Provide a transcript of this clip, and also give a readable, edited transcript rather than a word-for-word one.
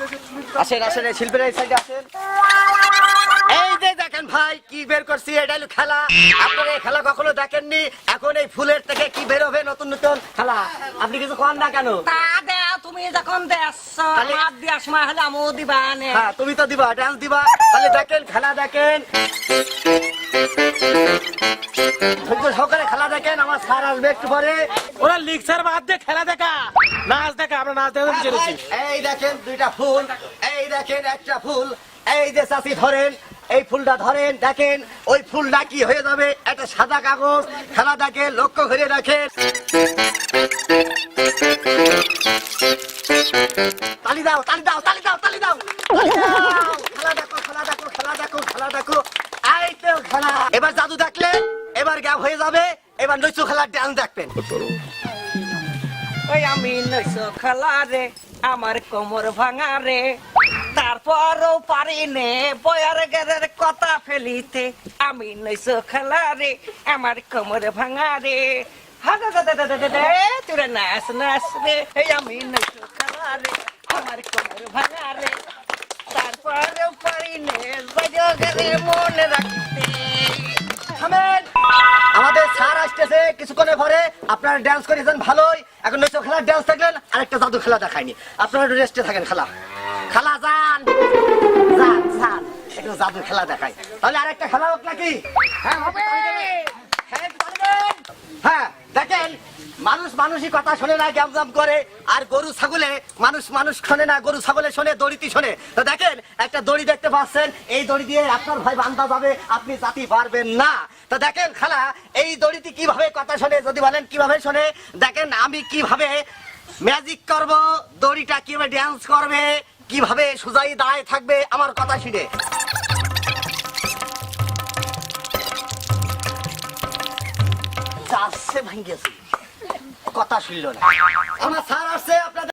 আসেন আসেন, এই শিল্পীরা এই সাইডে আসেন। এই যে দেখেন ভাই কি বের করছি, এটা হলো খেলা। আপনারা এই খেলা কখনো দেখেননি। এখন এই ফুলের থেকে কি বের হবে নতুন নতুন খেলা। আপনি কিছু কন না কেন? তা দেও তুমি যখন দেছো তাহলে- মাপ দিয়ার সময় হলে আমও দিবা নে। হ্যাঁ তুমি তো দিবা, ডান্স দিবা। তাহলে দেখেন খেলা দেখেন, ধৈর্য সহকারে খেলা দেখেন। আমার স্যার আসবে একটু পরে। ওরা লিখসার বাদ দিয়ে খেলা দেখা, নাচ দেখা। আমরা নাচ দেখা চলেছি। এই দেখেন দুইটা ফুল, এই দেখেন একটা ফুল। এই যে চাষি ধরেন, এই ফুলটা ধরেন, দেখেন ওই ফুলটা কি হয়ে যাবে একটা সাদা কাগজ। খেলা দেখেন, লক্ষ্য করে রাখেন। তালি দাও তালি দাও তালি দাও তালি দাও তালি দাও। খেলা দেখো খেলা দেখো খেলা দেখো খেলা দেখো। এই তো খেলা। এবার জাদু দেখলেন, এবার গ্যাপ হয়ে যাবে। এবার নৈশ খেলার ডান্স দেখবেন। ওই আমি নইছো খেলা রে, আমার কোমর ভাঙা রে, তারপরও পারি নে বয়ার গেরের কথা ফেলিতে। আমি নইছো খেলা রে, আমার কোমর ভাঙা রে। তোরা নাচ নাচ রে, এই আমি নইছো খেলা রে, আমার কোমর ভাঙা রে, তারপরেও পারি নে বয়ার গেরে মনে রাখতে। থামেন। আমাদের স্যার আসতেছে কিছুক্ষণের পরে। আপনারা ডান্স করেছেন ভালোই, এখন নৈশ খেলার ডান্স থাকলেন, আরেকটা জাদু খেলা দেখায়নি। আপনারা একটু রেস্টে থাকেন। খেলা খেলা যান যান যান, একটু জাদু খেলা দেখাই। তাহলে আরেকটা খেলা হোক নাকি? হ্যাঁ হবে। হ্যাঁ একটু তালি দেন। হ্যাঁ দেখেন, মানুষ মানুষই কথা শোনে না, গ্যামজাম করে। আর গরু ছাগলে মানুষ মানুষ শোনে না, গরু ছাগলে শোনে, দড়িতে শোনে। তো দেখেন একটা দড়ি দেখতে পাচ্ছেন, এই দড়ি দিয়ে আপনার ভাই বান্ধা যাবে, আপনি জাতি পারবেন না। তো দেখেন খেলা, এই দড়িতে কিভাবে কথা শোনে যদি বলেন কিভাবে শোনে। দেখেন আমি কিভাবে ম্যাজিক করব, দড়িটা কিভাবে ড্যান্স করবে, কিভাবে সুজাই দাঁড়ায় থাকবে আমার কথা শুনে। যাচ্ছে ভাঙ্গিয়েছে, কথা শুনল না। আমার স্যার আসছে আপনাদের।